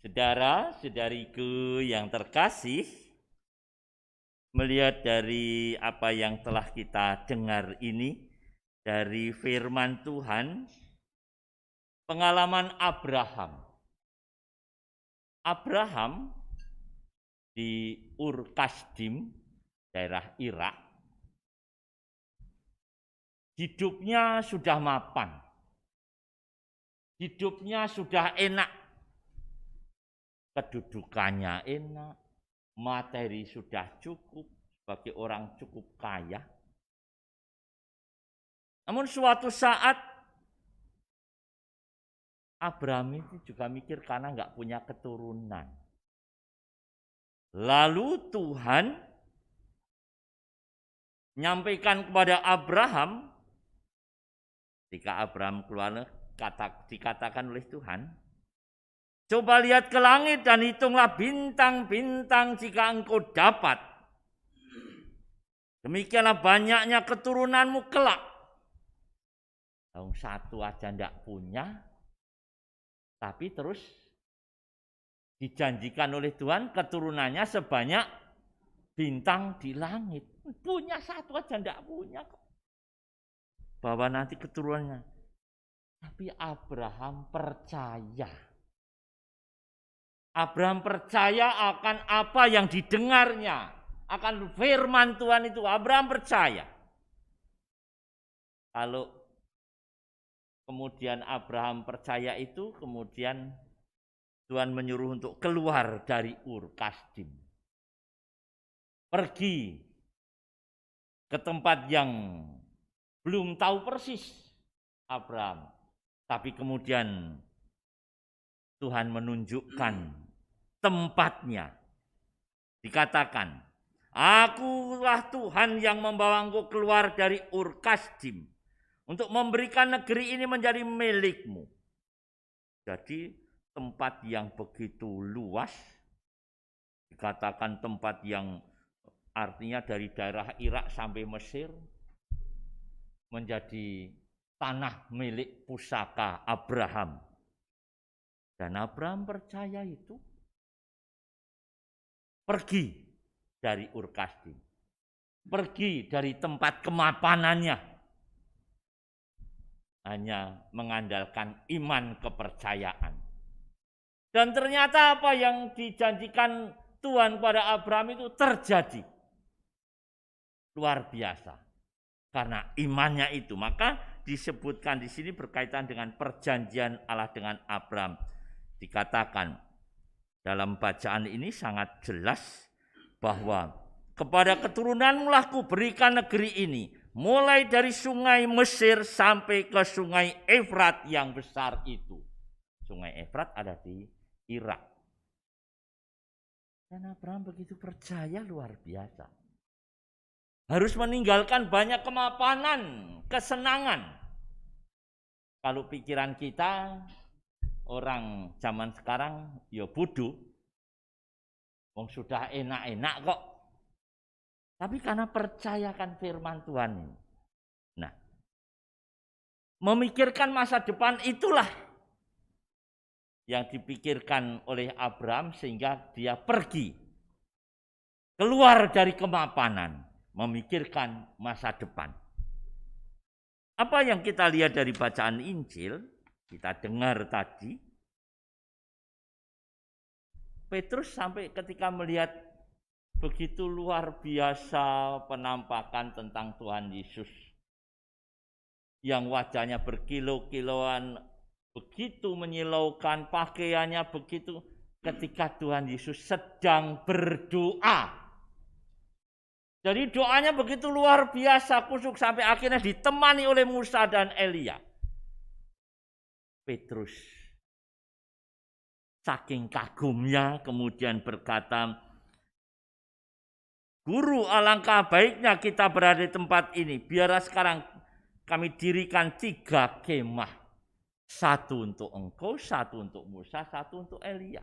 Saudara-saudariku yang terkasih, melihat dari apa yang telah kita dengar ini dari firman Tuhan, pengalaman Abraham. Abraham di Ur Kasdim, daerah Irak, hidupnya sudah mapan, hidupnya sudah enak, kedudukannya enak, materi sudah cukup bagi orang cukup kaya. Namun suatu saat Abraham itu juga mikir karena nggak punya keturunan. Lalu Tuhan menyampaikan kepada Abraham, ketika Abraham keluar, dikatakan oleh Tuhan, coba lihat ke langit dan hitunglah bintang-bintang jika engkau dapat. Demikianlah banyaknya keturunanmu kelak. Satu aja ndak punya, tapi terus dijanjikan oleh Tuhan keturunannya sebanyak bintang di langit. Punya satu aja ndak punya kok. Bahwa nanti keturunannya. Tapi Abraham percaya. Abraham percaya akan apa yang didengarnya, akan firman Tuhan itu. Abraham percaya. Kalau kemudian Abraham percaya itu, kemudian Tuhan menyuruh untuk keluar dari Ur Kasdim. Pergi ke tempat yang belum tahu persis Abraham. Tapi kemudian Tuhan menunjukkan tempatnya. Dikatakan, akulah Tuhan yang membawa engkau keluar dari Ur Kasdim untuk memberikan negeri ini menjadi milikmu. Jadi tempat yang begitu luas, dikatakan tempat yang artinya dari daerah Irak sampai Mesir, menjadi tanah milik pusaka Abraham. Dan Abraham percaya itu, pergi dari Ur Kasdim, pergi dari tempat kemapanannya, hanya mengandalkan iman kepercayaan. Dan ternyata apa yang dijanjikan Tuhan kepada Abraham itu terjadi. Luar biasa. Karena imannya itu, maka disebutkan di sini berkaitan dengan perjanjian Allah dengan Abraham. Dikatakan dalam bacaan ini sangat jelas bahwa kepada keturunanmu lah ku berikan negeri ini, mulai dari sungai Mesir sampai ke sungai Efrat yang besar itu. Sungai Efrat ada di Irak. Dan Abraham begitu percaya, luar biasa. Harus meninggalkan banyak kemapanan, kesenangan. Kalau pikiran kita, orang zaman sekarang, ya bodoh. Wong sudah enak-enak kok. Tapi karena percayakan firman Tuhan. Nah, memikirkan masa depan itulah yang dipikirkan oleh Abraham sehingga dia pergi. Keluar dari kemapanan, memikirkan masa depan. Apa yang kita lihat dari bacaan Injil, kita dengar tadi, Petrus sampai ketika melihat begitu luar biasa penampakan tentang Tuhan Yesus, yang wajahnya berkilau-kilauan, begitu menyilaukan, pakaiannya begitu, ketika Tuhan Yesus sedang berdoa. Jadi doanya begitu luar biasa, kusuk sampai akhirnya ditemani oleh Musa dan Elia. Petrus saking kagumnya kemudian berkata, Guru, alangkah baiknya kita berada di tempat ini. Biarlah sekarang kami dirikan 3 kemah. 1 untuk engkau, 1 untuk Musa, 1 untuk Elia.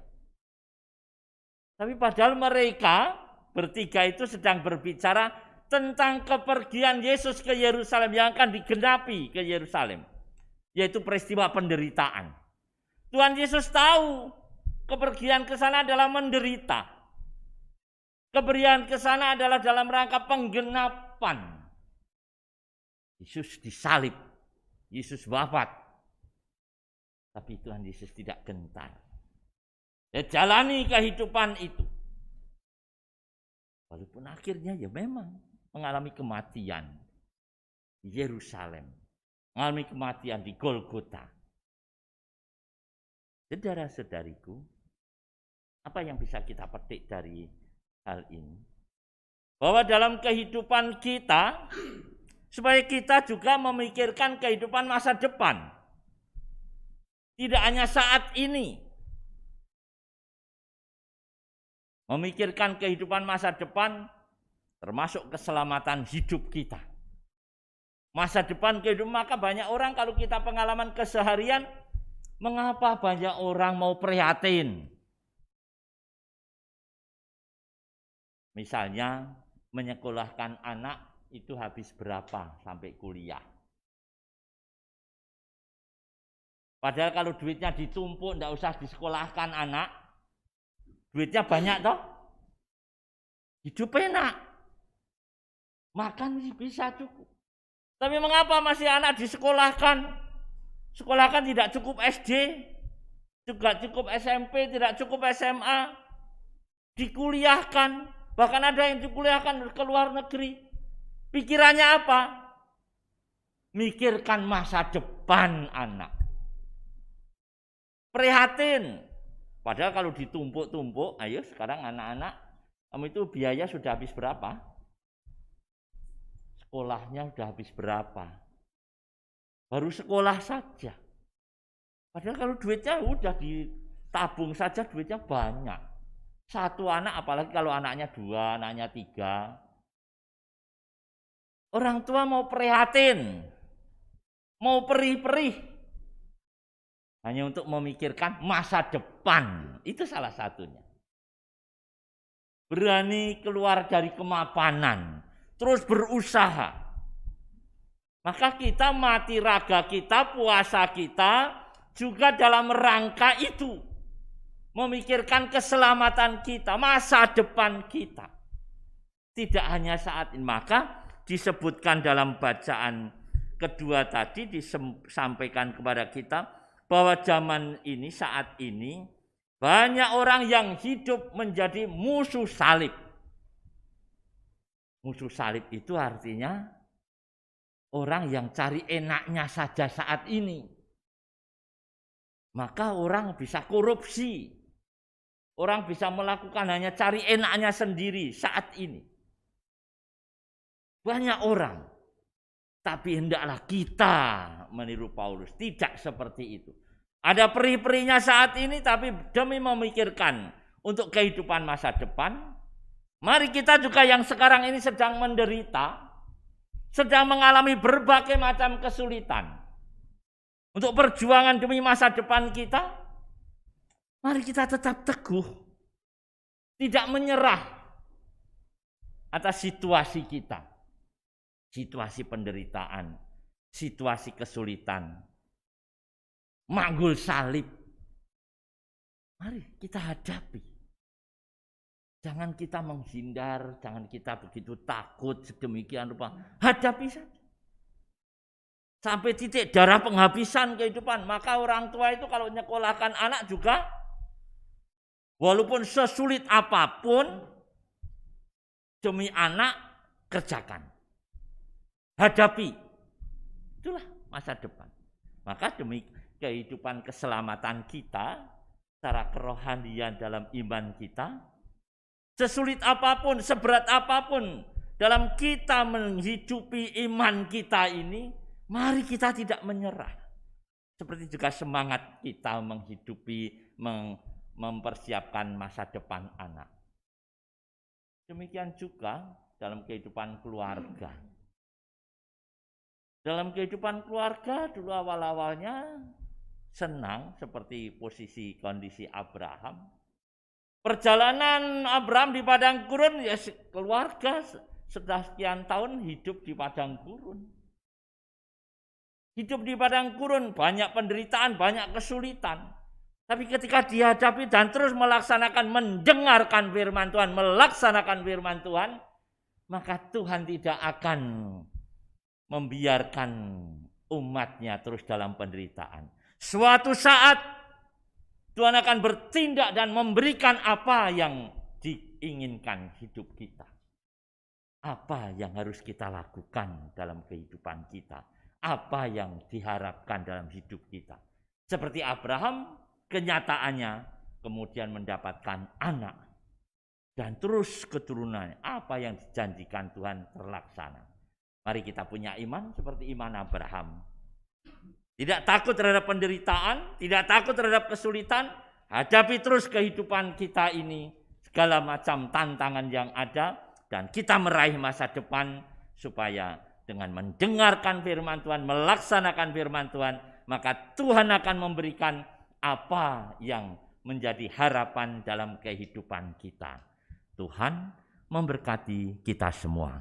Tapi padahal mereka bertiga itu sedang berbicara tentang kepergian Yesus ke Yerusalem yang akan digenapi ke Yerusalem. Yaitu peristiwa penderitaan. Tuhan Yesus tahu Kepergian ke sana adalah menderita. Kepergian ke sana adalah dalam rangka penggenapan. Yesus disalib, Yesus wafat. Tapi Tuhan Yesus tidak gentar. Dia jalani kehidupan itu. Walaupun akhirnya ya memang mengalami kematian di Yerusalem. Mengalami kematian di Golgota. Saudara-saudariku, apa yang bisa kita petik dari hal ini? Bahwa dalam kehidupan kita, supaya kita juga memikirkan kehidupan masa depan. Tidak hanya saat ini. Memikirkan kehidupan masa depan, termasuk keselamatan hidup kita. Masa depan kehidupan, maka banyak orang kalau kita pengalaman keseharian, mengapa banyak orang mau prihatin? Misalnya menyekolahkan anak itu habis berapa sampai kuliah. Padahal kalau duitnya ditumpuk, tidak usah disekolahkan anak, duitnya banyak toh, hidup enak, makan bisa cukup. Tapi mengapa masih anak disekolahkan? Sekolahkan tidak cukup SD, juga cukup SMP, tidak cukup SMA, dikuliahkan, bahkan ada yang dikuliahkan ke luar negeri. Pikirannya apa? Mikirkan masa depan anak. Prihatin. Padahal kalau ditumpuk-tumpuk, ayo sekarang anak-anak, kamu itu biaya sudah habis berapa? Sekolahnya sudah habis berapa? Baru sekolah saja. Padahal kalau duitnya udah ditabung saja duitnya banyak. Satu anak, apalagi kalau anaknya 2, anaknya 3. Orang tua mau prihatin, mau perih-perih. Hanya untuk memikirkan masa depan. Itu salah satunya. Berani keluar dari kemapanan. Terus berusaha. Maka kita mati raga kita, puasa kita juga dalam rangka itu. Memikirkan keselamatan kita, masa depan kita. Tidak hanya saat ini. Maka disebutkan dalam bacaan kedua tadi, disampaikan kepada kita, bahwa zaman ini, saat ini, banyak orang yang hidup menjadi musuh salib. Musuh salib itu artinya orang yang cari enaknya saja saat ini. Maka orang bisa korupsi. Orang bisa melakukan hanya cari enaknya sendiri saat ini. Banyak orang. Tapi hendaklah kita meniru Paulus. Tidak seperti itu. Ada peri-perinya saat ini, tapi demi memikirkan untuk kehidupan masa depan, mari kita juga yang sekarang ini sedang menderita, sedang mengalami berbagai macam kesulitan. Untuk perjuangan demi masa depan kita, mari kita tetap teguh. Tidak menyerah atas situasi kita. Situasi penderitaan, situasi kesulitan, manggul salib. Mari kita hadapi. Jangan kita menghindar, jangan kita begitu takut sedemikian rupa. Hadapi saja. Sampai titik darah penghabisan kehidupan. Maka orang tua itu kalau nyekolahkan anak juga, walaupun sesulit apapun, demi anak kerjakan. Hadapi. Itulah masa depan. Maka demi kehidupan keselamatan kita, secara kerohanian dalam iman kita, sesulit apapun, seberat apapun dalam kita menghidupi iman kita ini, mari kita tidak menyerah. Seperti juga semangat kita menghidupi, mempersiapkan masa depan anak. Demikian juga dalam kehidupan keluarga. Dalam kehidupan keluarga dulu awal-awalnya senang seperti posisi kondisi Abraham. Perjalanan Abraham di padang gurun, ya keluarga sudah sekian tahun hidup di padang gurun. Hidup di padang gurun banyak penderitaan, banyak kesulitan. Tapi ketika dihadapi dan terus melaksanakan, mendengarkan firman Tuhan, melaksanakan firman Tuhan, maka Tuhan tidak akan membiarkan umatnya terus dalam penderitaan. Suatu saat Tuhan akan bertindak dan memberikan apa yang diinginkan hidup kita. Apa yang harus kita lakukan dalam kehidupan kita. Apa yang diharapkan dalam hidup kita. Seperti Abraham, kenyataannya kemudian mendapatkan anak. Dan terus keturunannya. Apa yang dijanjikan Tuhan terlaksana. Mari kita punya iman seperti iman Abraham. Tidak takut terhadap penderitaan, tidak takut terhadap kesulitan. Hadapi terus kehidupan kita ini, segala macam tantangan yang ada. Dan kita meraih masa depan supaya dengan mendengarkan firman Tuhan, melaksanakan firman Tuhan, maka Tuhan akan memberikan apa yang menjadi harapan dalam kehidupan kita. Tuhan memberkati kita semua.